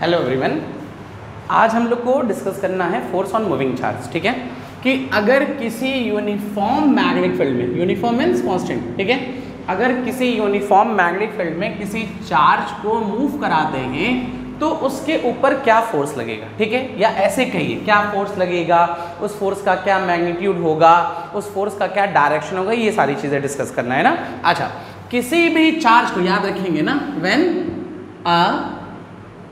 Hello everyone, आज हम लोग को डिस्कस करना है फोर्स ऑन मूविंग चार्ज। ठीक है कि अगर किसी यूनिफॉर्म मैग्नेटिक फील्ड में, यूनिफॉर्म मींस कांस्टेंट, ठीक है, अगर किसी यूनिफॉर्म मैग्नेटिक फील्ड में किसी चार्ज को मूव कराते हैं तो उसके ऊपर क्या फोर्स लगेगा। ठीक है, या ऐसे कहिए क्या फोर्स लगेगा, उस फोर्स का क्या मैग्नीट्यूड होगा, उस फोर्स का क्या डायरेक्शन होगा, ये सारी चीजें डिस्कस करना है ना। अच्छा, किसी भी चार्ज को याद रखेंगे ना, व्हेन अ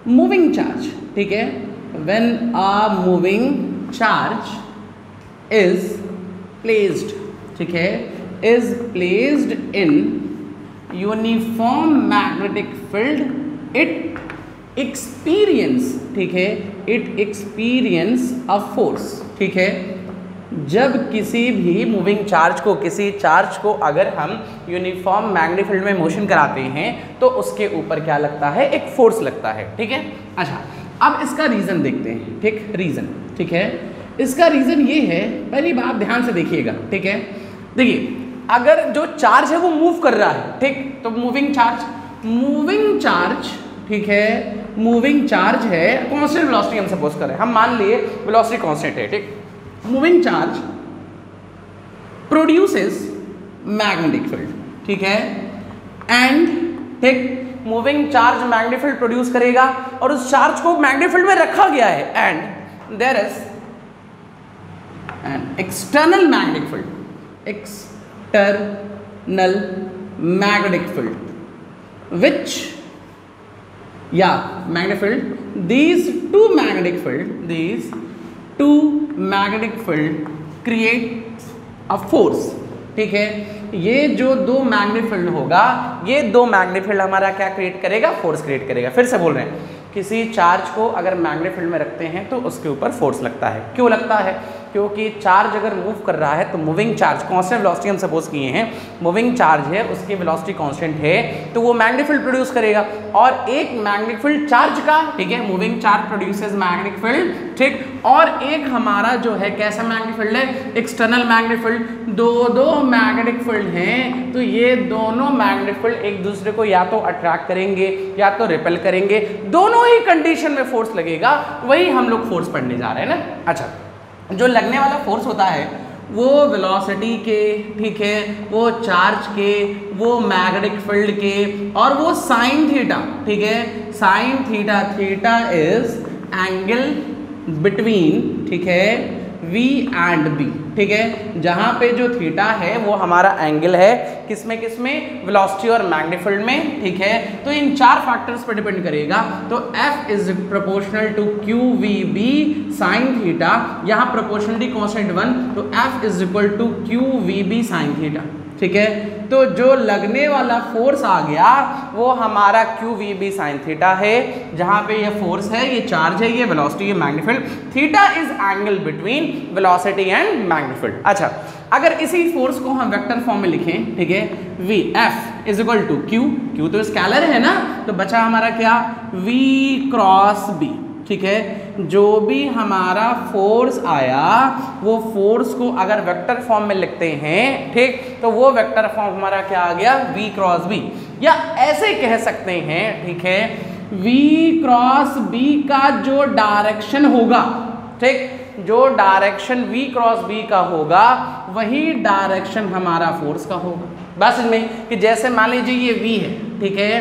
मूविंग चार्ज, ठीक है, when a moving charge is placed, ठीक है, is placed in uniform magnetic field, it experience, ठीक है, इट एक्सपीरियंस अ फोर्स। ठीक है, जब किसी भी मूविंग चार्ज को, किसी चार्ज को अगर हम यूनिफॉर्म मैग्नेटिक फील्ड में मोशन कराते हैं तो उसके ऊपर क्या लगता है, एक फोर्स लगता है। ठीक है, अच्छा अब इसका रीजन देखते हैं। ठीक, रीजन, ठीक है, इसका रीजन ये है, पहली बात ध्यान से देखिएगा। ठीक है, देखिए अगर जो चार्ज है वो मूव कर रहा है, ठीक, तो मूविंग चार्ज, ठीक है, मूविंग चार्ज है, कांस्टेंट वेलोसिटी हम सपोज करें, हम मान लिए वेलोसिटी कांस्टेंट है, ठीक, moving charge produces magnetic field, ठीक है, एंड ठीक, moving charge magnetic field produce करेगा और उस चार्ज को मैग्नेटिक फील्ड में रखा गया है, and there is an external magnetic field, external magnetic field which या magnetic field, these two magnetic field create a force। ठीक है, ये जो दो मैग्नेटिक फील्ड होगा, ये दो मैग्नेटिक फील्ड हमारा क्या क्रिएट करेगा, फोर्स क्रिएट करेगा। फिर से बोल रहे हैं, किसी चार्ज को अगर मैग्नेटिक फील्ड में रखते हैं तो उसके ऊपर फोर्स लगता है। क्यों लगता है? क्योंकि चार्ज अगर मूव कर रहा है तो मूविंग चार्ज, कांस्टेंट वेलोसिटी हम सपोज किए हैं, मूविंग चार्ज है, उसकी वेलोसिटी कांस्टेंट है, तो वो मैग्नेटिक फील्ड प्रोड्यूस करेगा। और एक मैग्नेटिक फील्ड चार्ज का, ठीक है, moving charge produces magnetic field, ठीक, और एक हमारा जो है कैसा मैग्नेटिक फील्ड है, एक्सटर्नल मैग्नेटिक फील्ड। दो मैग्नेटिक फील्ड हैं तो ये दोनों मैग्नेटिक फील्ड एक दूसरे को या तो अट्रैक्ट करेंगे या तो रिपेल करेंगे, दोनों ही कंडीशन में फोर्स लगेगा। वही हम लोग फोर्स पढ़ने जा रहे हैं ना। अच्छा, जो लगने वाला फोर्स होता है वो वेलोसिटी के, ठीक है, वो चार्ज के, वो मैग्नेटिक फील्ड के, और वो साइन थीटा, ठीक है, sine theta, theta is angle between, ठीक है, V एंड B, ठीक है, जहां पे जो थीटा है वो हमारा एंगल है, किसमें वेलोसिटी और मैग्नेटिक फील्ड में। ठीक है, तो इन चार फैक्टर्स पर डिपेंड करेगा। तो F is proportional to QVB sine theta, यहाँ प्रोपोर्शनलिटी कांस्टेंट 1, तो F is equal to QVB sine theta. ठीक है, तो जो लगने वाला फोर्स आ गया वो हमारा QVB साइन थीटा है, जहां पे ये फोर्स है, ये चार्ज है, ये वेलोसिटी, ये magnetic field. Theta is angle between velocity and magnetic field. अच्छा, अगर इसी फोर्स को हम वेक्टर फॉर्म में लिखें, ठीक है, V F is equal to Q तो स्केलर है ना, तो बचा हमारा क्या, V क्रॉस B। ठीक है, जो भी हमारा फोर्स आया वो फोर्स को अगर वेक्टर फॉर्म में लिखते हैं, ठीक, तो वो वेक्टर फॉर्म हमारा क्या आ गया, V क्रॉस B, या ऐसे कह सकते हैं, ठीक है, V क्रॉस B का जो डायरेक्शन होगा, ठीक, जो डायरेक्शन V क्रॉस B का होगा वही डायरेक्शन हमारा फोर्स का होगा। बस इसमें कि जैसे मान लीजिए ये V है, ठीक है,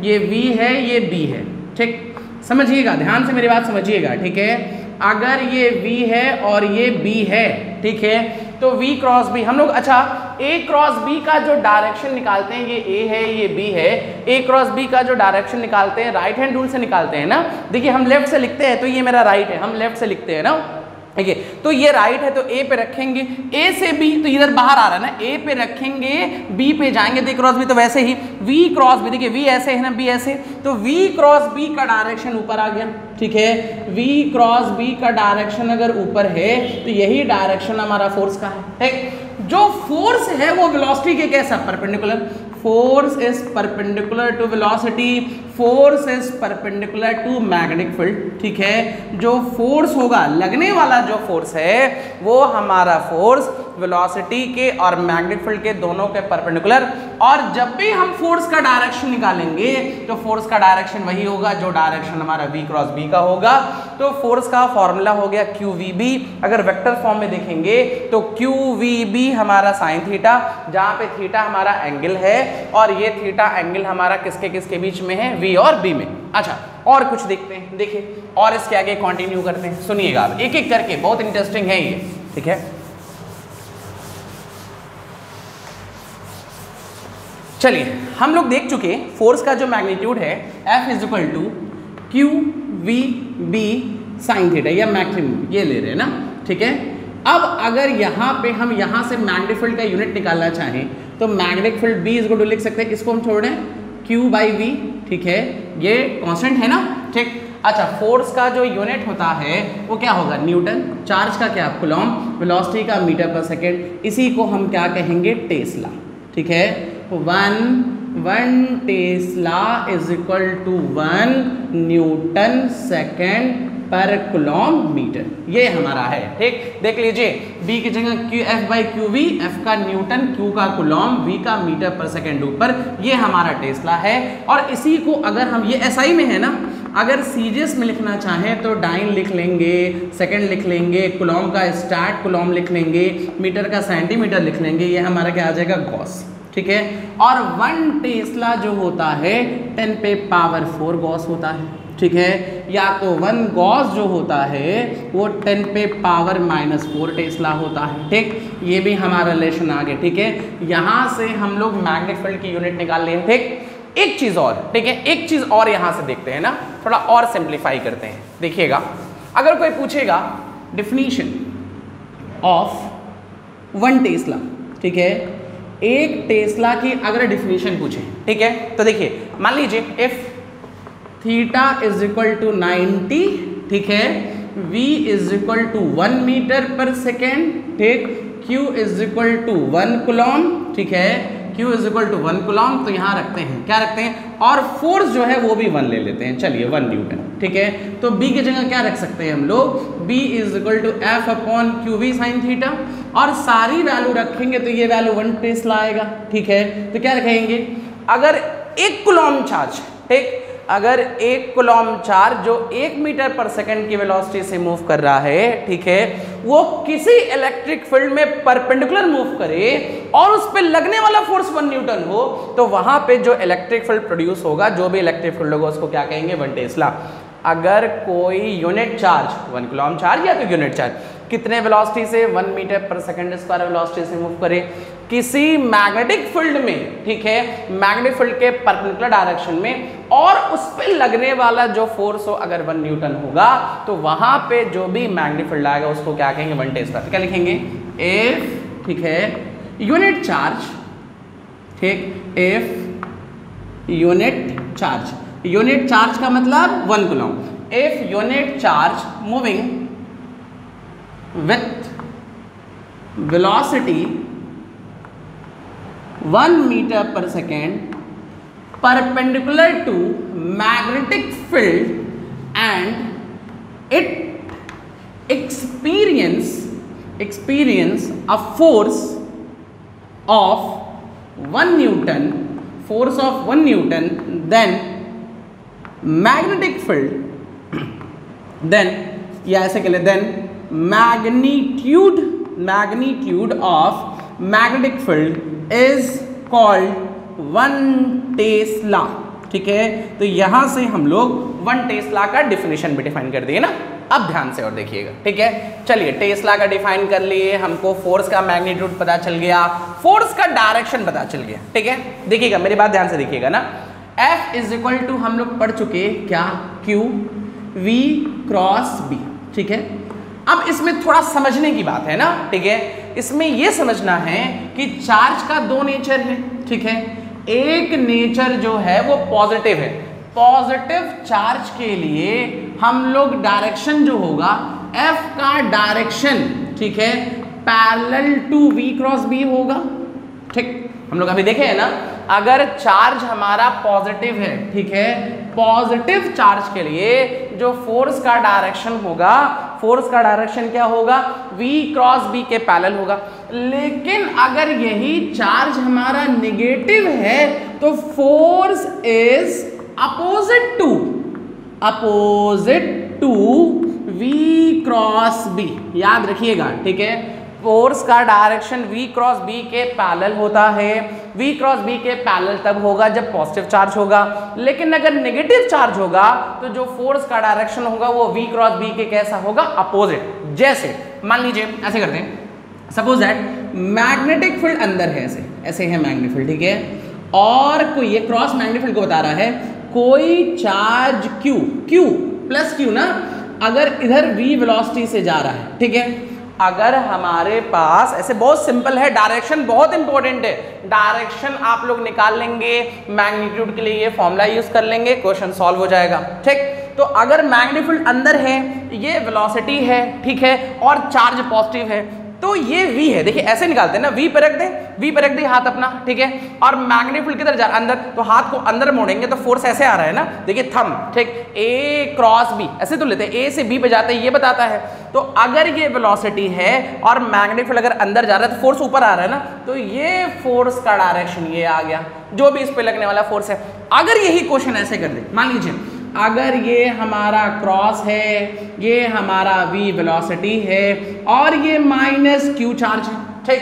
ये V है, ये B है, ठीक, समझिएगा, ध्यान से मेरी बात समझिएगा। ठीक है, अगर ये V है और ये B है, ठीक है, तो V क्रॉस B हम लोग, अच्छा, A क्रॉस B का जो डायरेक्शन निकालते हैं, ये A है, ये B है, A क्रॉस B का जो डायरेक्शन निकालते हैं राइट हैंड रूल से निकालते हैं ना। देखिए हम लेफ्ट से लिखते हैं तो ये मेरा राइट है, हम लेफ्ट से लिखते हैं ना, ठीक है, तो ये राइट है तो A पे रखेंगे, A से B तो इधर बाहर आ रहा है ना, A पे रखेंगे, B पे जाएंगे, तो क्रॉस B, तो वैसे ही V क्रॉस B, देखिए V ऐसे है ना, B ऐसे, तो V क्रॉस B का डायरेक्शन ऊपर आ गया। ठीक है, V क्रॉस B का डायरेक्शन अगर ऊपर है तो यही डायरेक्शन हमारा फोर्स का है। ठीक, जो फोर्स है वो वेलोसिटी के कैसा, perpendicular, force is perpendicular to velocity, force is perpendicular to magnetic field. ठीक है, जो फोर्स होगा, लगने वाला जो फोर्स है वो हमारा फोर्स वेलोसिटी के और मैग्नेटिक फील्ड के दोनों के परपेंडिकुलर। और जब भी हम फोर्स का डायरेक्शन निकालेंगे तो फोर्स का डायरेक्शन वही होगा जो डायरेक्शन हमारा v क्रॉस b का होगा। तो फोर्स का फॉर्मूला हो गया QVB। अगर वेक्टर फॉर्म में देखेंगे तो QVB हमारा साइन थीटा, जहां पे थीटा हमारा एंगल है और ये थीटा एंगल हमारा किसके किसके बीच में है, v और b में। अच्छा, और कुछ देखते हैं, देखिए और इसके आगे कंटिन्यू करते हैं, सुनिएगा आप एक एक करके, बहुत इंटरेस्टिंग है ये, ठीक है। चलिए हम लोग देख चुके फोर्स का जो मैग्नीट्यूड है F is equal to QVB sine theta या मैक्सिमम ये ले रहे हैं ना, ठीक है। अब अगर यहाँ पे हम यहाँ से मैग्नेटिक फील्ड का यूनिट निकालना चाहें तो magnetic field B is equal to लिख सकते हैं, इसको हम छोड़ दें Q/V, ठीक है, ये कांस्टेंट है ना, ठीक। अच्छा, फोर्स का जो यूनिट होता है वो क्या होगा, न्यूटन, चार्ज का क्या, कूलॉम, वेलोसिटी का मीटर पर सेकेंड, इसी को हम क्या कहेंगे, टेस्ला, ठीक है। One tesla is equal to 1 newton second पर कूलॉम मीटर, ये हमारा है, ठीक। देख लीजिए B की जगह F/QV, F का न्यूटन, Q का कूलॉम, V का मीटर पर सेकेंड ऊपर, ये हमारा टेस्ला है। और इसी को अगर हम, ये SI में है ना, अगर सीजीएस में लिखना चाहें तो डाइन लिख लेंगे, सेकेंड लिख लेंगे, कूलॉम का स्टार्ट कूलॉम लिख लेंगे, मीटर का सेंटीमीटर लिख लेंगे, ये हमारा क्या आ जाएगा, गॉस, ठीक है। और 1 टेस्ला जो होता है 10⁴ गॉस होता है, ठीक है। या तो 1 गॉस जो होता है वो 10⁻⁻4 टेस्ला होता है, ठीक। ये भी हमारा रिलेशन आ गया, ठीक है। यहाँ से हम लोग मैग्नेटिक फील्ड की यूनिट निकाल लें, ठीक। एक चीज़ और, ठीक है, एक चीज़ और यहाँ से देखते हैं ना, थोड़ा और सिंप्लीफाई करते हैं। देखिएगा, अगर कोई पूछेगा डिफिनीशन ऑफ 1 टेस्ला, ठीक है, 1 टेस्ला की अगर डिफिनीशन पूछे, ठीक है, तो देखिए मान लीजिए if theta is equal to 90, ठीक है, v is equal to 1 metre पर सेकेंड, ठीक, q is equal to 1 coulomb, ठीक है, q is equal to 1 coulomb, तो यहाँ रखते हैं, क्या रखते हैं, और फोर्स जो है वो भी 1 ले लेते हैं, चलिए 1 न्यूटन, ठीक है। तो b की जगह क्या रख सकते हैं हम लोग, b is equal to F/QV sine theta, और सारी वैल्यू रखेंगे तो ये वैल्यू 1 टेस्ला आएगा, ठीक है। तो क्या रखेंगे, अगर 1 कूलॉम चार्ज, ठीक, अगर 1 कूलॉम चार्ज जो 1 मीटर पर सेकंड की वेलोसिटी से मूव कर रहा है, ठीक है, वो किसी इलेक्ट्रिक फील्ड में परपेंडिकुलर मूव करे और उस पर लगने वाला फोर्स 1 न्यूटन हो, तो वहां पे जो इलेक्ट्रिक फील्ड प्रोड्यूस होगा, जो भी इलेक्ट्रिक फील्ड होगा, उसको क्या कहेंगे, 1 टेस्ला। अगर कोई यूनिट चार्ज 1 कूलॉम चार्ज या तो यूनिट चार्ज कितने वेलोसिटी से, 1 मीटर पर सेकंड स्क्वायर वेलोसिटी से मूव करे किसी मैग्नेटिक फील्ड में, ठीक है, मैग्नेटिक फील्ड के परपेंडिकुलर डायरेक्शन में, और उस पे लगने वाला जो फोर्स हो अगर 1 न्यूटन होगा, तो वहां पे जो भी मैग्नेटिक फील्ड आएगा उसको क्या कहेंगे, 1 टेस्ला। तो क्या लिखेंगे, इफ, ठीक है, यूनिट चार्ज, ठीक, इफ यूनिट चार्ज का मतलब 1 Coulomb, if unit charge moving with velocity 1 meter per second perpendicular to magnetic field and it experience a force of 1 Newton, then magnetic field, then या ऐसे के लिए then magnitude of magnetic field is called 1 Tesla, ठीक है। तो यहां से हम लोग 1 टेस्ला का डिफिनेशन भी डिफाइन कर दिए ना। अब ध्यान से और देखिएगा, ठीक है। चलिए टेस्ला का डिफाइन कर लिए, हमको फोर्स का मैग्नीट्यूड पता चल गया, फोर्स का डायरेक्शन पता चल गया, ठीक है। देखिएगा, मेरी बात ध्यान से देखिएगा ना। F इज इक्वल टू हम लोग पढ़ चुके क्या, Q V क्रॉस B, ठीक है। अब इसमें थोड़ा समझने की बात है ना, ठीक है। इसमें यह समझना है कि चार्ज का 2 नेचर है, ठीक है। एक नेचर जो है वो पॉजिटिव है, पॉजिटिव चार्ज के लिए हम लोग डायरेक्शन जो होगा F का डायरेक्शन, ठीक है, parallel to V cross B होगा, ठीक। हम लोग अभी देखे हैं ना, अगर चार्ज हमारा पॉजिटिव है, ठीक है, पॉजिटिव चार्ज के लिए जो फोर्स का डायरेक्शन होगा, फोर्स का डायरेक्शन क्या होगा, V क्रॉस B के पैरेलल होगा। लेकिन अगर यही चार्ज हमारा निगेटिव है तो force is opposite to v cross b, याद रखिएगा, ठीक है। फोर्स का डायरेक्शन v क्रॉस b के पैरेलल होता है। v क्रॉस b के पैरेलल तब होगा जब पॉजिटिव चार्ज होगा, लेकिन अगर नेगेटिव चार्ज होगा तो जो फोर्स का डायरेक्शन होगा वो v क्रॉस b के कैसा होगा, अपोजिट। जैसे मान लीजिए ऐसे करते हैं, सपोज दैट मैग्नेटिक फील्ड अंदर है, ऐसे है मैग्नेटिक फील्ड, ठीक है, और कोई ये क्रॉस मैग्नेटिक फील्ड को बता रहा है कोई चार्ज q प्लस q ना, अगर इधर v वेलोसिटी से जा रहा है, ठीक है, अगर हमारे पास ऐसे, बहुत सिंपल है, डायरेक्शन बहुत इंपॉर्टेंट है, डायरेक्शन आप लोग निकाल लेंगे, मैग्नीट्यूड के लिए ये फॉर्मूला यूज कर लेंगे, क्वेश्चन सॉल्व हो जाएगा, ठीक। तो अगर मैग्नेटिक फील्ड अंदर है, ये वेलोसिटी है, ठीक है, और चार्ज पॉजिटिव है, तो ये v है, देखिए ऐसे निकालते हैं ना, v पे रख दे हाथ अपना, ठीक है, और मैग्नेटिक फील्ड किधर जा रहा है, अंदर, तो हाथ को अंदर मोड़ेंगे तो फोर्स ऐसे आ रहा है ना, देखिए थंब, ठीक, a क्रॉस b, ऐसे तो लेते हैं, a से b पे जाते हैं, ये बताता है। तो अगर ये वेलोसिटी है और मैग्नेटिक फील्ड अगर अंदर जा रहा है तो फोर्स ऊपर आ रहा है ना, तो ये फोर्स का डायरेक्शन ये आ गया, जो भी इस पे लगने वाला फोर्स है। अगर यही क्वेश्चन ऐसे कर दे, मान लीजिए अगर ये हमारा क्रॉस है, ये हमारा v वेलोसिटी है और ये माइनस q चार्ज है, ठीक,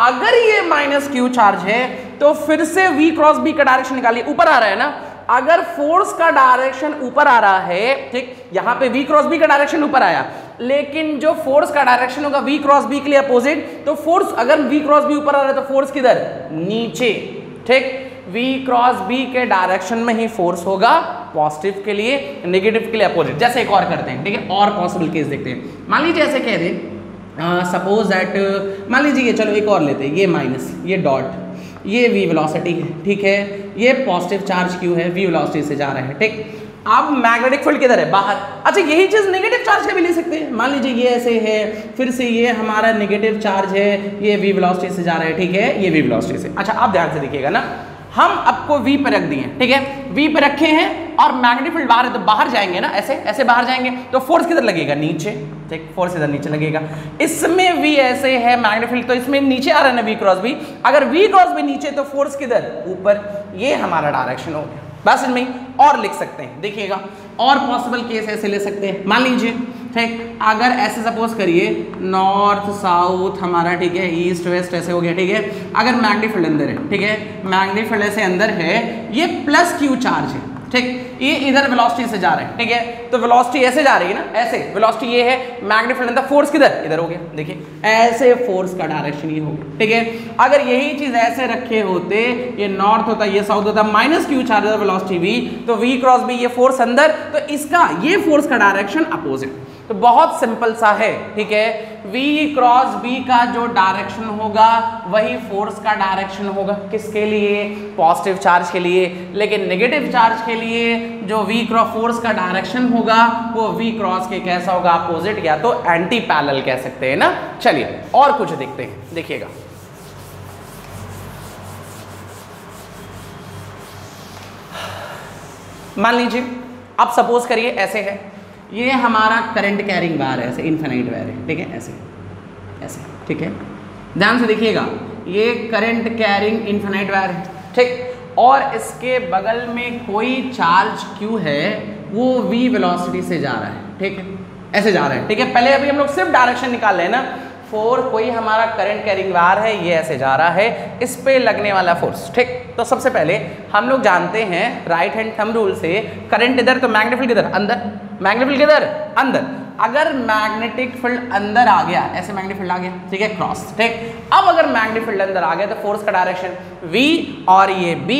अगर ये माइनस q चार्ज है तो फिर से v क्रॉस b का डायरेक्शन निकालिए, ऊपर आ रहा है ना, अगर फोर्स का डायरेक्शन ऊपर आ रहा है, ठीक, यहाँ पे v क्रॉस b का डायरेक्शन ऊपर आया, लेकिन जो फोर्स का डायरेक्शन होगा v क्रॉस b के लिए अपोजिट, तो फोर्स अगर v क्रॉस b ऊपर आ रहा है तो फोर्स किधर, नीचे, ठीक, v क्रॉस b के डायरेक्शन में ही फोर्स होगा, पॉजिटिव के लिए, नेगेटिव के लिए अपोजिट। जैसे एक और करते हैं, ठीक है, और पॉसिबल केस देखते हैं। मान लीजिए ऐसे कह दें, सपोज दैट, मान लीजिए चलो एक और लेते हैं, ये माइनस, ये डॉट, ये v वेलोसिटी है, ठीक है, ये पॉजिटिव चार्ज q है, v वेलोसिटी से जा रहा है, ठीक। अब मैग्नेटिक फील्ड किधर है, बाहर। अच्छा यही चीज नेगेटिव चार्ज का भी ले सकते हैं, मान लीजिए ये ऐसे है, फिर से ये हमारा नेगेटिव चार्ज है, ये v वेलोसिटी से जा रहा है, ठीक है, ये v वेलोसिटी से। अच्छा आप ध्यान से देखिएगा ना, हम आपको v पे रख दिए, ठीक है, v पे रखे हैं और मैग्नेटिक फील्ड बाहर है, तो बाहर जाएंगे ना, ऐसे बाहर जाएंगे तो फोर्स किधर लगेगा, नीचे, ठीक, फोर्स इधर नीचे लगेगा। इसमें v ऐसे है मैग्नेटिक फील्ड, तो इसमें नीचे आ रहा है ना v क्रॉस b, अगर v क्रॉस b नीचे तो फोर्स किधर, ऊपर, ये हमारा डायरेक्शन हो गया। बस इनमें और लिख सकते हैं, देखिएगा, और पॉसिबल केस ऐसे ले सकते हैं, मान लीजिए, ठीक, अगर ऐसे सपोज करिए नॉर्थ साउथ हमारा, ठीक है, ईस्ट वेस्ट ऐसे हो गया, ठीक है, अगर मैग्नेटिक फील्ड अंदर है, ठीक है, मैग्नेटिक फील्ड ऐसे अंदर है, ये प्लस q चार्ज है, ठीक, ये इधर वेलोसिटी से जा रहा है, ठीक है, तो वेलोसिटी ऐसे जा रही है ना, ऐसे वेलोसिटी ये है, मैग्नेटिक फील्ड अंदर, फोर्स किधर, इधर हो गया, देखिए ऐसे फोर्स का डायरेक्शन ये हो गया, ठीक है। अगर यही चीज ऐसे रखे होते, ये नॉर्थ होता, ये साउथ होता, minus q charge velocity v, तो v क्रॉस b, ये फोर्स अंदर, तो इसका ये फोर्स का डायरेक्शन अपोजिट। तो बहुत सिंपल सा है, ठीक है, v क्रॉस b का जो डायरेक्शन होगा वही फोर्स का डायरेक्शन होगा, किसके लिए, पॉजिटिव चार्ज के लिए, लेकिन नेगेटिव चार्ज के लिए जो v क्रॉस फोर्स का डायरेक्शन होगा वो v क्रॉस के कैसा होगा, अपोजिट, या तो एंटी पैरेलल कह सकते हैं ना। चलिए और कुछ देखते हैं, देखिएगा, मान लीजिए अब सपोज करिए ऐसे है, ये हमारा करंट कैरिंग वायर है, ऐसे इनफिनिट वायर है, ठीक है, ऐसे, ठीक है, ध्यान से देखिएगा, ये करंट कैरिंग इनफिनिट वायर है, ठीक, और इसके बगल में कोई चार्ज q है, वो v वेलोसिटी से जा रहा है, ठीक है, ऐसे जा रहा है, ठीक है। पहले अभी हम लोग सिर्फ डायरेक्शन निकाल रहे हैं ना, कोई हमारा करंट कैरिंग वायर है, ये ऐसे जा रहा है, इस पे लगने वाला फोर्स, ठीक। तो सबसे पहले हम लोग जानते हैं राइट हैंड थंब रूल से, करंट इधर तो मैग्नेटिक फील्ड किधर, अंदर, मैग्नेटिक फील्ड किधर, अंदर। अगर मैग्नेटिक फील्ड अंदर आ गया, ऐसे मैग्नेटिक फील्ड आ गया, ठीक है, क्रॉस, ठीक। अब अगर मैग्नेटिक फील्ड अंदर आ गया तो फोर्स का डायरेक्शन v, और ये b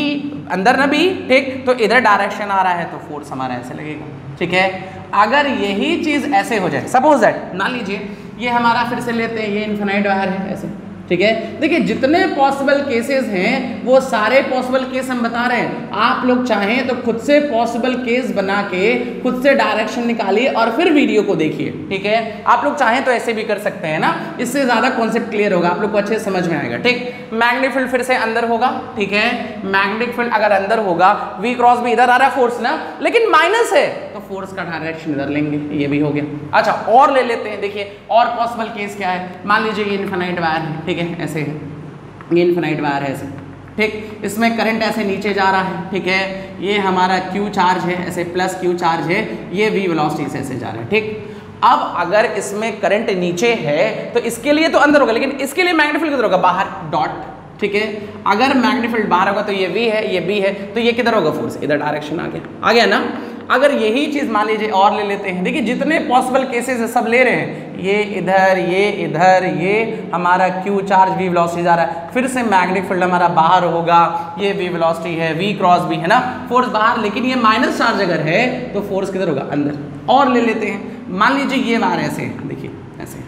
अंदर ना b, ठीक, तो इधर डायरेक्शन आ रहा है तो फोर्स हमारा ऐसे लगेगा, ठीक है। अगर यही चीज ऐसे हो जाए, सपोज दैट, मान लीजिए ये हमारा फिर से लेते हैं, ये इनफिनिट वायर है, ऐसे, ठीक है। देखिए जितने पॉसिबल केसेस हैं वो सारे पॉसिबल केस हम बता रहे हैं, आप लोग चाहें तो खुद से पॉसिबल केस बना के खुद से डायरेक्शन निकालिए और फिर वीडियो को देखिए, ठीक है। आप लोग चाहें तो ऐसे भी कर सकते हैं ना, इससे ज्यादा कॉन्सेप्ट क्लियर होगा, आप लोग को अच्छे समझ में आएगा, ठीक। मैग्नेटिक फील्ड फिर से अंदर होगा, ठीक है, मैग्नेटिक फील्ड अगर अंदर होगा, v क्रॉस भी इधर आ रहा है फोर्स ना, लेकिन माइनस है, तो फोर्स का डायरेक्शन इधर लेंगे, ये भी हो गया। अच्छा और ले लेते हैं, देखिए और पॉसिबल केस क्या है। मान लीजिए ये इन्फिनाइट वायर है, ठीक है, ऐसे है, ये इन्फिनाइट वायर है ऐसे, ठीक, इसमें करंट ऐसे नीचे जा रहा है, ठीक है, ये हमारा Q चार्ज है, ऐसे प्लस Q चार्ज है, ये V वेलोसिटी से ऐसे जा रहा है, ठीक। अब अगर इसमें करंट नीचे है तो इसके लिए तो अंदर होगा, लेकिन इसके लिए मैग्नेटिक फील्ड किधर होगा, बाहर, डॉट, ठीक है। अगर मैग्नेटिक फील्ड बाहर होगा तो ये V है, ये B है, तो ये किधर होगा, फोर्स इधर डायरेक्शन आ गया ना। अगर यही चीज मान लीजिए और ले लेते हैं, देखिए जितने पॉसिबल केसेस है सब ले रहे हैं, ये इधर, ये हमारा Q चार्ज V वेलोसिटी जा रहा है, फिर से मैग्नेटिक फील्ड हमारा बाहर होगा, ये V वेलोसिटी है, V क्रॉस B है ना, फोर्स बाहर, लेकिन ये माइनस चार्ज अगर है तो फोर्स किधर होगा, अंदर। और ले लेते हैं, मान लीजिए ये वायर ऐसे, देखिए ऐसे,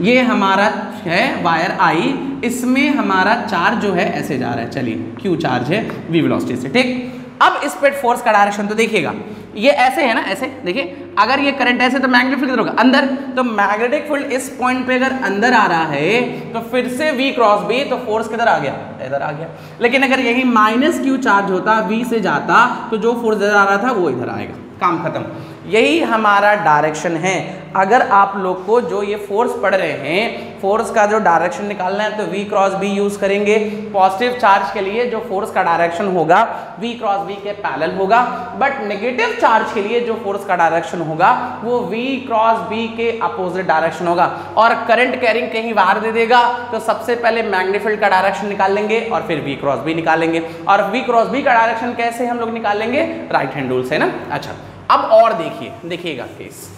ये हमारा है वायर I, इसमें हमारा चार्ज जो है ऐसे जा रहा है, चलिए Q चार्ज है V वेलोसिटी से, ठीक। अब इस पे फोर्स का डायरेक्शन तो देखिएगा, ये ऐसे है ना, ऐसे देखिए, अगर ये करंट ऐसे तो मैग्नेटिक फील्ड किधर होगा, अंदर, तो मैग्नेटिक फील्ड इस पॉइंट पे अगर अंदर आ रहा है तो फिर से V क्रॉस B, तो फोर्स किधर आ गया, इधर आ गया। लेकिन अगर यही माइनस Q चार्ज होता, V से जाता, तो जो फोर्स इधर आ रहा था वो इधर आएगा, काम खत्म। यही हमारा डायरेक्शन है। अगर आप लोग को जो ये फोर्स पढ़ रहे हैं, फोर्स का जो डायरेक्शन निकालना है तो V क्रॉस B यूज करेंगे। पॉजिटिव चार्ज के लिए जो फोर्स का डायरेक्शन होगा V क्रॉस B के पैरेलल होगा, बट नेगेटिव चार्ज के लिए जो फोर्स का डायरेक्शन होगा वो V क्रॉस B के अपोजिट डायरेक्शन होगा। और करंट कैरिंग कहीं बाहर दे देगा तो सबसे पहले मैग्नेटिक फील्ड का डायरेक्शन निकाल लेंगे और फिर V क्रॉस B निकालेंगे। और V क्रॉस B का डायरेक्शन कैसे हम लोग निकालेंगे, राइट हैंड रूल से ना। अच्छा अब और देखिएगा केस,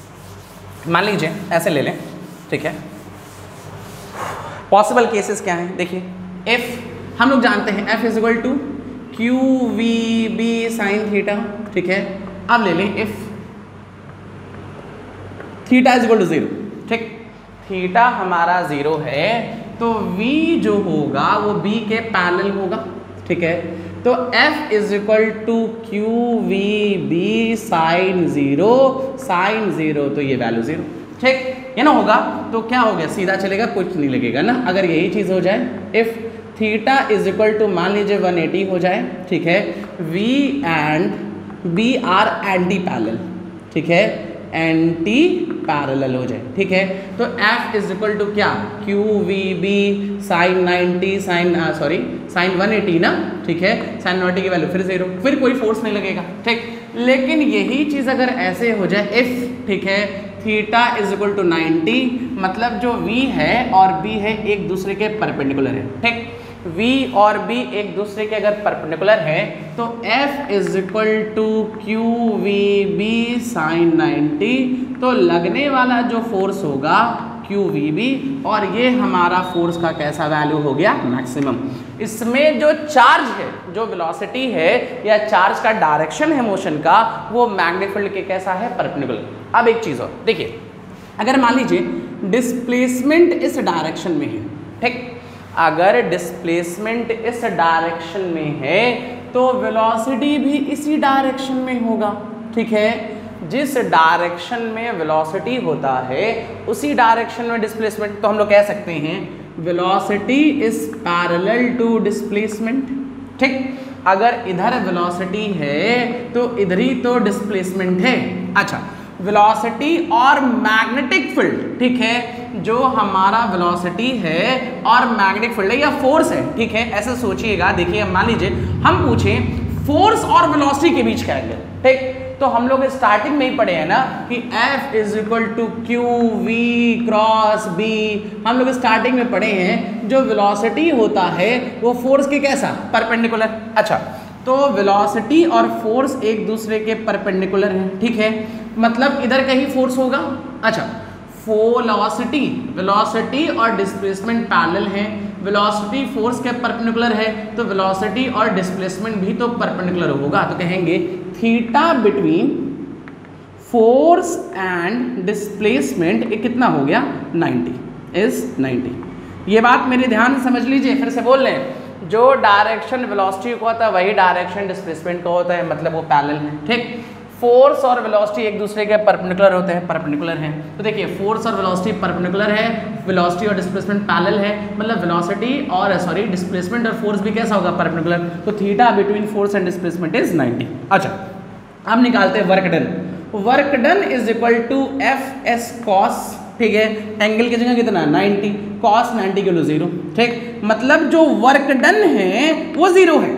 मान लीजिए ऐसे ले लें, ठीक है। पॉसिबल केसेस क्या हैं, देखिए F हम लोग जानते हैं, F is equal to QVB sine theta, ठीक है। अब ले लें F theta is equal to 0, ठीक, थीटा हमारा 0 है तो V जो होगा वो B के पैरेलल होगा, ठीक है। तो F is equal to QVB sine 0 तो ये वैल्यू 0, ठीक, ये ना होगा तो क्या हो गया, सीधा चलेगा, कुछ नहीं लगेगा ना। अगर यही चीज हो जाए, if theta is equal to मान लीजिए 180 हो जाए, ठीक है, V and B are anti parallel, ठीक है, एंटी पैरेलल हो जाए, ठीक है। तो F इज इक्वल टू क्या, QVB साइन 90 साइन 180 ना, ठीक है, साइन 90 की वैल्यू फिर 0, फिर कोई फोर्स नहीं लगेगा, ठीक। लेकिन यही चीज अगर ऐसे हो जाए, इफ, ठीक है, थीटा इज इक्वल टू 90, मतलब जो V है और B है एक दूसरे के परपेंडिकुलर है, ठीक। V और B एक दूसरे के अगर परपेंडिकुलर है तो F is equal to QVB sine 90, तो लगने वाला जो फोर्स होगा QVB, और ये हमारा फोर्स का कैसा वैल्यू हो गया, मैक्सिमम। इसमें जो चार्ज है, जो वेलोसिटी है या चार्ज का डायरेक्शन है मोशन का, वो मैग्नेटिक फील्ड के कैसा है, परपेंडिकुलर। अब एक चीज और देखिए, अगर मान लीजिए डिस्प्लेसमेंट इस डायरेक्शन में है, ठीक, अगर डिस्प्लेसमेंट इस डायरेक्शन में है तो वेलोसिटी भी इसी डायरेक्शन में होगा, ठीक है। जिस डायरेक्शन में वेलोसिटी होता है उसी डायरेक्शन में डिस्प्लेसमेंट, तो हम लोग कह सकते हैं velocity is parallel to displacement, ठीक। अगर इधर वेलोसिटी है तो इधर ही तो डिस्प्लेसमेंट है। अच्छा, वेलोसिटी और मैग्नेटिक फील्ड, ठीक है, जो हमारा वेलोसिटी है और मैग्नेटिक फील्ड है या फोर्स है, ठीक है, ऐसे सोचिएगा। देखिए मान लीजिए हम पूछें फोर्स और वेलोसिटी के बीच का एंगल, ठीक, तो हम लोग स्टार्टिंग में ही पढ़े हैं ना कि F is equal to QV cross B, हम लोग स्टार्टिंग में पढ़े हैं जो वेलोसिटी होता है वो फोर्स के कैसा, परपेंडिकुलर। अच्छा, तो वेलोसिटी और फोर्स एक दूसरे के परपेंडिकुलर हैं, ठीक है, मतलब इधर कहीं फोर्स होगा। अच्छा, वेलोसिटी और डिस्प्लेसमेंट पैरेलल हैं, वेलोसिटी फोर्स के परपेंडिकुलर है तो वेलोसिटी और डिस्प्लेसमेंट भी तो परपेंडिकुलर होगा, तो कहेंगे theta between force and displacement कितना हो गया, 90 इज 90। ये बात मेरे ध्यान से समझ लीजिए, फिर से बोल लें, जो डायरेक्शन वेलोसिटी का होता है वही डायरेक्शन डिस्प्लेसमेंट का होता है, मतलब वो पैरेलल है, ठीक। फोर्स और वेलोसिटी एक दूसरे के परपेंडिकुलर होते हैं, परपेंडिकुलर हैं, तो देखिए फोर्स और वेलोसिटी परपेंडिकुलर है, वेलोसिटी और डिस्प्लेसमेंट पैरेलल है, मतलब वेलोसिटी और डिस्प्लेसमेंट और फोर्स भी कैसा होगा, परपेंडिकुलर। तो theta between force and displacement is 90। अच्छा, अब निकालते हैं work done. Work done is equal to F S cos, ठीक है, एंगल की जगह कितना 90, कॉस 90 किलो 0, ठीक, मतलब जो वर्क डन है वो 0 है।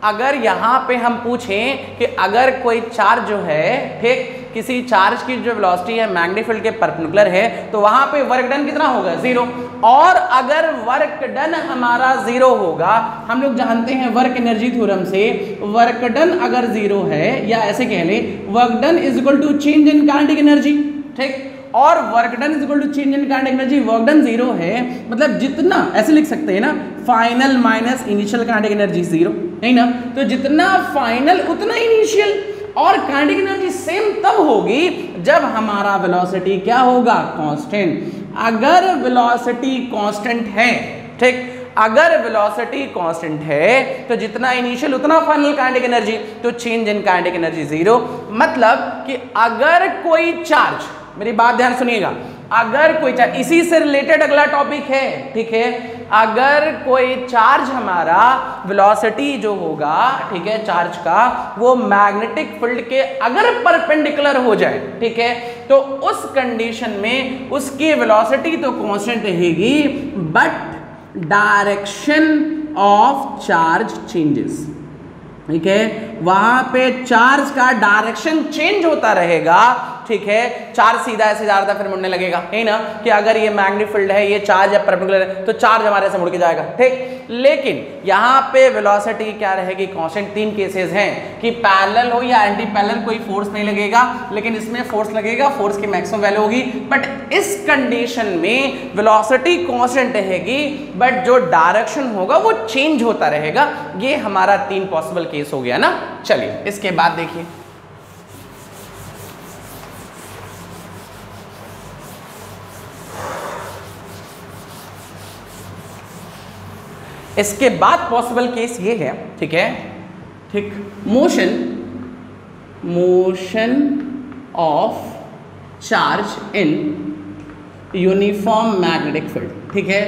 अगर यहाँ पे हम पूछें कि अगर कोई चार्ज जो है, ठीक, किसी चार्ज की जो वेलोसिटी है मैग्नेटिक फील्ड के परपेंडिकुलर है, तो वहां पे वर्क डन कितना होगा 0। और अगर वर्क डन हमारा 0 होगा, हम लोग जानते हैं वर्क एनर्जी थ्योरम से, वर्क डन अगर 0 है, या ऐसे कह ले work done is equal to change in kinetic energy, ठीक, और work done is equal to change in kinetic energy, work done 0 है, मतलब जितना, ऐसे लिख सकते हैं ना, final minus initial kinetic energy 0, नहीं ना, तो जितना फाइनल उतना इनिशियल। और काइनेटिक एनर्जी सेम तब होगी जब हमारा वेलोसिटी क्या होगा, कांस्टेंट। अगर वेलोसिटी कांस्टेंट है, ठीक, अगर वेलोसिटी कांस्टेंट है तो जितना इनिशियल उतना फाइनल काइनेटिक एनर्जी, तो चेंज इन काइनेटिक एनर्जी 0। मतलब कि अगर कोई चार्ज, मेरी बात ध्यान सुनिएगा, अगर कोई चार्ज, इसी से रिलेटेड अगला टॉपिक है, ठीक है, अगर कोई चार्ज हमारा वेलोसिटी जो होगा, ठीक है, चार्ज का, वो मैग्नेटिक फील्ड के अगर परपेंडिकुलर हो जाए, ठीक है, तो उस कंडीशन में उसकी वेलोसिटी तो कांस्टेंट रहेगी, but direction of charge changes, ठीक है, वहां पे चार्ज का डायरेक्शन चेंज होता रहेगा, ठीक है, चार्ज सीधा ऐसे जा रहा था फिर मुड़ने लगेगा, है ना, कि अगर ये मैग्नेटिक फील्ड है, ये चार्ज है परपेंडिकुलर है, तो चार्ज हमारे से मुड़ के जाएगा, ठीक। लेकिन यहाँ पे वेलोसिटी क्या रहेगी, कांस्टेंट। 3 केसेस हैं कि पैरेलल हो या एंटी पैरेलल, कोई फोर्स नहीं लगेगा, लेकिन इसमें फोर्स लगेगा, फोर्स की मैक्सिमम वैल्यू होगी, बट इस कंडीशन में वेलोसिटी कांस्टेंट रहेगी, बट जो डायरेक्शन होगा वो चेंज होता रहेगा। ये हमारा 3 पॉसिबल केस हो गया ना। चलिए इसके बाद देखिए, इसके बाद पॉसिबल केस ये है, ठीक है, ठीक, motion of charge in uniform magnetic field, ठीक है,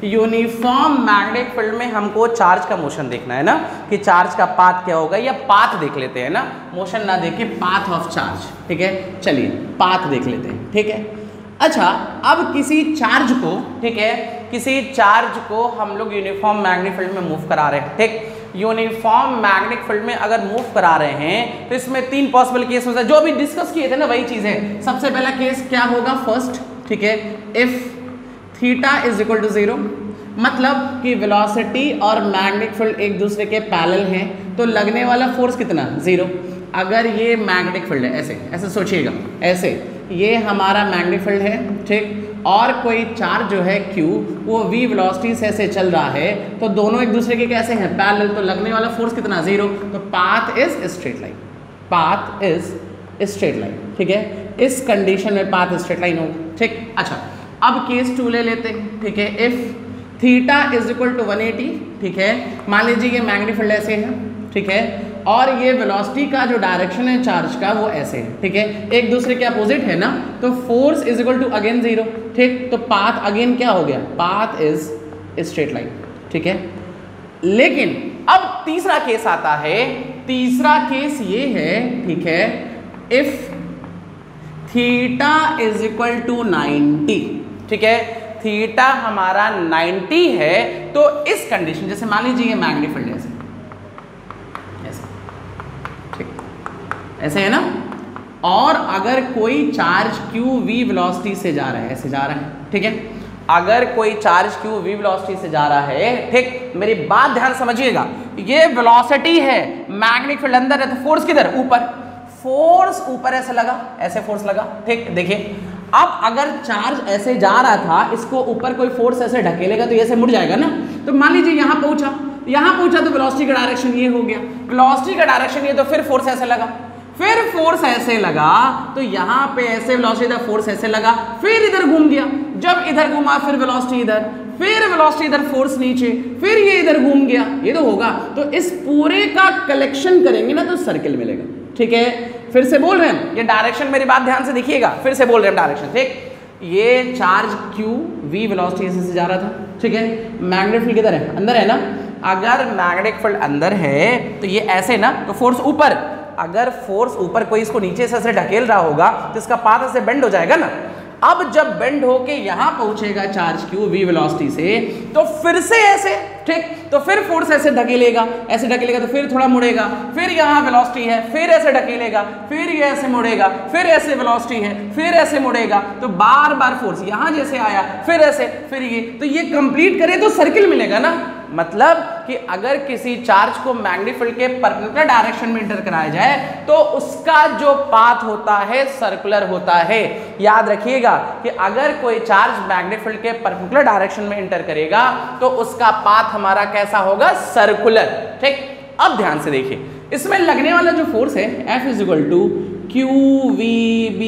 यूनिफॉर्म मैग्नेटिक फील्ड में हमको चार्ज का मोशन देखना है ना, कि चार्ज का पाथ क्या होगा, या पाथ देख लेते हैं ना, मोशन ना देखे, पाथ ऑफ चार्ज, ठीक है, चलिए पाथ देख लेते हैं, ठीक है। अच्छा, अब किसी चार्ज को, ठीक है, किसी चार्ज को हम लोग यूनिफॉर्म मैग्नेटिक फील्ड में मूव करा रहे हैं, ठीक, यूनिफॉर्म मैग्नेटिक फील्ड में अगर मूव करा रहे हैं तो इसमें 3 पॉसिबल केस हो सकते हैं, जो अभी डिस्कस किए थे ना, वही चीज है। सबसे पहला केस क्या होगा, फर्स्ट, ठीक है, if theta is equal to 0, मतलब कि वेलोसिटी और मैग्नेटिक फील्ड एक दूसरे के पैरेलल हैं, तो लगने वाला फोर्स कितना, 0। अगर ये मैग्नेटिक फील्ड है, ऐसे ऐसे सोचिएगा, ऐसे ये हमारा मैग्नेटिक फील्ड है, ठीक, और कोई चार्ज जो है Q, वो v वेलोसिटी से ऐसे चल रहा है, तो दोनों एक दूसरे के कैसे हैं, पैरेलल, तो लगने वाला फोर्स कितना, 0। तो path is straight line, path is straight line, ठीक है, इस कंडीशन में पाथ स्ट्रेट लाइन होगा, ठीक। अच्छा, अब केस 2 ले लेते हैं, ठीक है, if theta is equal to 180, ठीक है, मान लीजिए ये मैग्नेटिक फील्ड ऐसे है, ठीक है, और ये वेलोसिटी का जो डायरेक्शन है चार्ज का वो ऐसे है, ठीक है, एक दूसरे के अपोजिट है ना, तो force is equal to again 0, ठीक, तो पाथ अगेन क्या हो गया, पाथ इज स्ट्रेट लाइन, ठीक है। लेकिन अब तीसरा केस आता है, तीसरा केस ये है, ठीक है, if theta is equal to 90, ठीक है, थीटा हमारा 90 है, तो इस कंडीशन, जैसे मान लीजिए ये मैग्नेटिक फील्ड है, ऐसे है ना, और अगर कोई चार्ज q v वेलोसिटी से जा रहा है, ऐसे जा रहा है, ठीक है, अगर कोई चार्ज q v वेलोसिटी से जा रहा है, ठीक, मेरी बात ध्यान समझिएगा, ये वेलोसिटी है, मैग्नेटिक फील्ड अंदर है, तो फोर्स किधर, ऊपर, फोर्स ऊपर ऐसे लगा, ऐसे फोर्स लगा, ठीक, देखिए। अब अगर चार्ज ऐसे जा रहा था, इसको ऊपर कोई फोर्स ऐसे ढकेलेगा तो ये ऐसे मुड़ जाएगा ना, तो मान लीजिए यहाँ पहुंचा तो वेलोसिटी का डायरेक्शन ये हो गया, वेलोसिटी का डायरेक्शन ये, तो फिर फोर्स ऐसे लगा, फिर फोर्स ऐसे लगा, तो यहाँ पे ऐसे वेलोसिटी था, फोर्स ऐसे लगा, फिर इधर घूम गया, जब इधर घूमा फिर वेलोसिटी इधर, फिर वेलोसिटी इधर, फोर्स नीचे, फिर ये इधर घूम गया, ये तो होगा। तो इस पूरे का कलेक्शन करेंगे ना तो सर्किल मिलेगा, ठीक है। फिर से बोल रहे हैं, ये डायरेक्शन, मेरी बात ध्यान से देखिएगा, फिर से बोल रहे हैं डायरेक्शन, ठीक, ये चार्ज q v वेलोसिटी से जा रहा था, ठीक है, मैग्नेटिक फील्ड किधर है, अंदर है ना, अगर मैग्नेटिक फील्ड अंदर है तो ये ऐसे ना, तो फोर्स ऊपर, अगर फोर्स ऊपर कोई इसको नीचे से ढकेल रहा होगा तो इसका पाथ ऐसे बेंड हो जाएगा ना। अब जब बेंड होके यहां पहुंचेगा चार्ज q v वेलोसिटी से, तो फिर से ऐसे, ठीक, तो फिर फोर्स ऐसे ढकेलेगा, ऐसे ढकेलेगा तो फिर थोड़ा मुड़ेगा, फिर यहाँ वेलोसिटी है, फिर ऐसे ढकेलेगा, फिर ये ऐसे मुड़ेगा, फिर ऐसे वेलोसिटी है, फिर ऐसे मुड़ेगा, तो बार बार फोर्स यहाँ जैसे आया, फिर ऐसे, फिर ये, तो ये कंप्लीट करे तो सर्किल मिलेगा ना। मतलब कि अगर किसी चार्ज को मैग्नेटिक फील्ड के परपेंडिकुलर डायरेक्शन में इंटर कराया जाए तो उसका जो पाथ होता है सर्कुलर होता है। याद रखिएगा कि अगर कोई चार्ज मैग्नेटिक फील्ड के परपेंडिकुलर डायरेक्शन में इंटर करेगा तो उसका पाथ हमारा कैसा होगा, सर्कुलर, ठीक। अब ध्यान से देखिए, इसमें लगने वाला जो फोर्स है F = QVB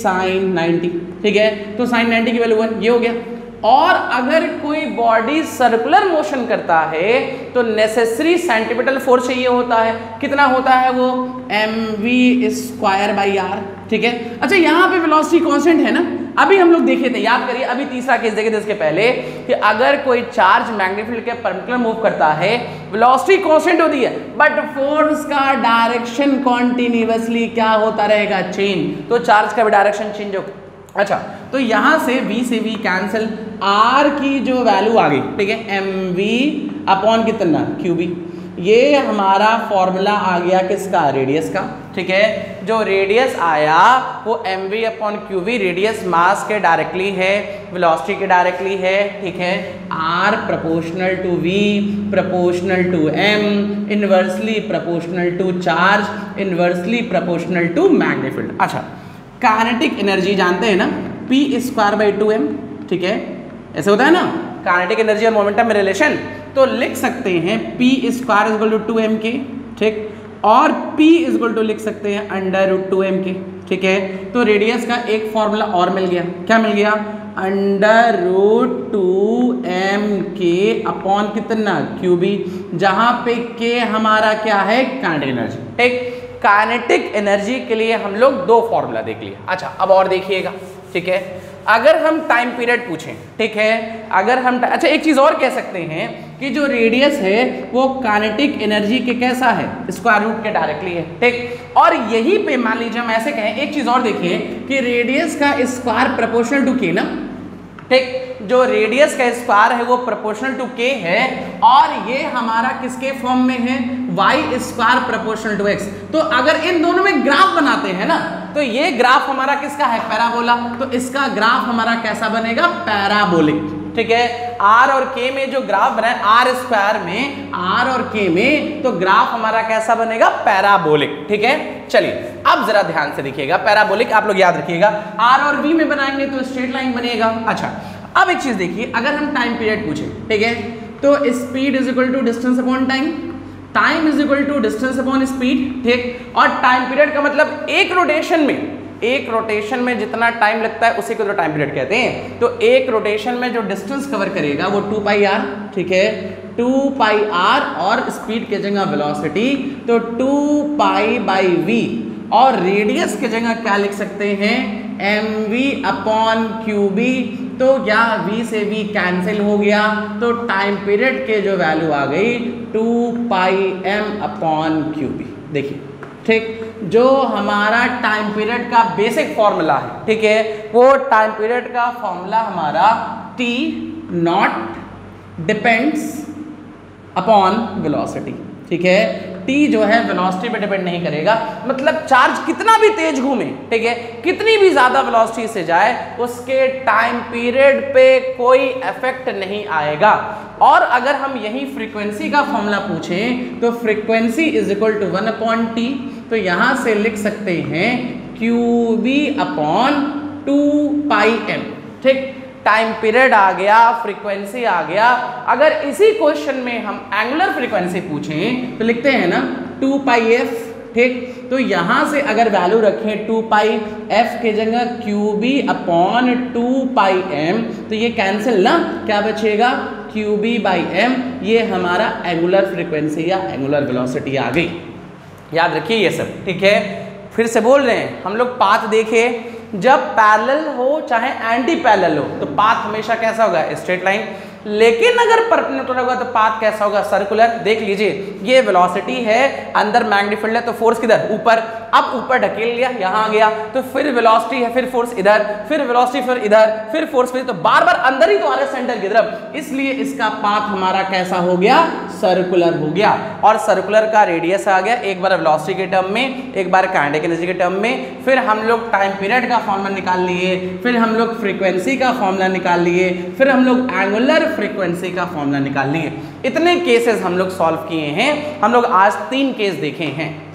sin 90, ठीक है, तो sin 90 की वैल्यू 1, ये हो गया। और अगर कोई बॉडी सर्कुलर मोशन करता है तो नेसेसरी सेंट्रीपिटल फोर्स चाहिए होता है, कितना होता है वो, mv²/r, ठीक है। अच्छा, यहाँ पे वेलोसिटी कांस्टेंट है ना, अभी हम लोग देखे थे, याद करिए, अभी तीसरा केस देखे थे इसके पहले कि अगर कोई चार्ज मैग्नेटिक फील्ड के परपेंडिकुलर मूव करता है, वेलोसिटी कांस्टेंट होती है, बट फोर्स का डायरेक्शन कॉन्टिन्यूअसली क्या होता रहेगा, चेंज, तो चार्ज का भी डायरेक्शन चेंज होगा। अच्छा, तो यहां से v से v कैंसिल, r की जो वैल्यू आ गई, ठीक है, mv/ कितना, qb, ये हमारा फॉर्मूला आ गया किसका, रेडियस का, ठीक है। जो रेडियस आया वो mv/qv, रेडियस मास के डायरेक्टली है, वेलोसिटी के डायरेक्टली है, ठीक है। r proportional to v, proportional to m, inversely proportional to charge, inversely proportional to magnetic field. अच्छा, काइनेटिक एनर्जी जानते हैं ना, p²/2m, ठीक है, ऐसे होता है ना काइनेटिक एनर्जी और मोमेंटम में रिलेशन, तो लिख सकते हैं p² = 2mk, ठीक, और p लिख सकते हैं √2mk, ठीक है। तो रेडियस का एक फॉर्मूला और मिल गया, क्या मिल गया, √2mk/ कितना, qb, जहां पे k हमारा क्या है, काइनेटिक एनर्जी, ठीक। काइनेटिक एनर्जी के लिए हम लोग दो फॉर्मूला देख लिए। अच्छा, अब और देखिएगा, ठीक है, अगर हम टाइम पीरियड पूछें, ठीक है, अगर हम, अच्छा, एक चीज और कह सकते हैं कि जो रेडियस है वो काइनेटिक एनर्जी के कैसा है, स्क्वायर रूट के डायरेक्टली है, ठीक। और यही पे मान लीजिए हम ऐसे कहें, एक चीज और देखिए कि रेडियस का स्क्वायर प्रोपोर्शनल टू k ना, ठीक, जो रेडियस का स्क्वायर है वो प्रोपोर्शनल टू k है, और ये हमारा किसके फॉर्म में है, y² प्रोपोर्शनल टू x। तो अगर इन दोनों में ग्राफ बनाते हैं ना, तो ये ग्राफ हमारा किसका है, पैराबोला, तो इसका ग्राफ हमारा कैसा बनेगा, पैराबोलिक, ठीक है। r और k में जो ग्राफ बना है, r² में, r और k में, तो ग्राफ हमारा कैसा बनेगा, पैराबोलिक, ठीक है। चलिए अब जरा ध्यान से देखिएगा, पैराबोलिक आप लोग याद रखिएगा, r और v में बनाएंगे तो स्ट्रेट लाइन बनेगा। अच्छा, अब एक चीज देखिए, अगर हम टाइम पीरियड पूछे, ठीक है, तो speed = distance upon time, time = distance upon speed, ठीक। और टाइम पीरियड का मतलब एक रोटेशन में जितना टाइम लगता है उसी को तो टाइम पीरियड कहते हैं। तो एक रोटेशन में जो डिस्टेंस कवर करेगा वो 2πr, ठीक है, 2πr, और स्पीड के जगह वेलोसिटी तो 2π/v, और रेडियस के जगह क्या लिख सकते हैं, mv/qb, तो क्या v से v कैंसिल हो गया, तो टाइम पीरियड के जो वैल्यू आ गई 2πm/qb, देखिए, ठीक। जो हमारा टाइम पीरियड का बेसिक फॉर्मूला है, ठीक है, वो टाइम पीरियड का फॉर्मूला हमारा t0 डिपेंड्स अपॉन वेलोसिटी, ठीक है। t जो है वेलोसिटी पे डिपेंड नहीं करेगा, मतलब चार्ज कितना भी तेज घूमे, ठीक है, कितनी भी ज्यादा वेलोसिटी से जाए, उसके टाइम पीरियड पे कोई इफेक्ट नहीं आएगा। और अगर हम यही फ्रीक्वेंसी का फॉर्मूला पूछें तो फ्रीक्वेंसी = 1/t, तो यहां से लिख सकते हैं qb/2πm, ठीक। टाइम पीरियड आ गया, फ्रीक्वेंसी आ गया। अगर इसी क्वेश्चन में हम एंगुलर फ्रीक्वेंसी पूछें तो लिखते हैं ना 2πf, ठीक। तो यहां से अगर वैल्यू रखें 2πf के जगह qb/2πm, तो ये कैंसिल ना, क्या बचेगा, qb/m, ये हमारा एंगुलर फ्रीक्वेंसी या एंगुलर वेलोसिटी आ गई। याद रखिए ये सब, ठीक है। फिर से बोल रहे हैं हम लोग, पाथ देखे, जब पैरेलल हो चाहे एंटी पैरेलल हो तो पाथ हमेशा कैसा होगा, स्ट्रेट लाइन। लेकिन अगर परपेंडिकुलर होगा तो पाथ कैसा होगा, सर्कुलर। देख लीजिए ये वेलोसिटी है, अंदर मैग्नेटिक फील्ड है, तो फोर्स किधर, ऊपर। अब ऊपर ढकेल लिया, यहां गया, तो फिर वेलोसिटी है, फिर फोर्स इधर, फिर वेलोसिटी, फिर इधर, फिर फोर्स, फिर, तो बार बार अंदर ही तो आ रहा है सेंटर की तरफ, इसलिए इसका पाथ हमारा कैसा हो गया, सर्कुलर हो गया। और सर्कुलर का रेडियस आ गया, एक बार वेलोसिटी के टर्म में, एक बार काइनेटिक एनर्जी के टर्म में, फिर हम लोग टाइम पीरियड का फॉर्मूला निकाल लिए, फिर हम लोग फ्रीक्वेंसी का फॉर्मूला निकाल लिए, फिर हम लोग एंगुलर फ्रीक्वेंसी का फॉर्मूला निकाल लिए। इतने केसेस हम लोग सॉल्व किए हैं, हम लोग आज 3 केस देखे हैं।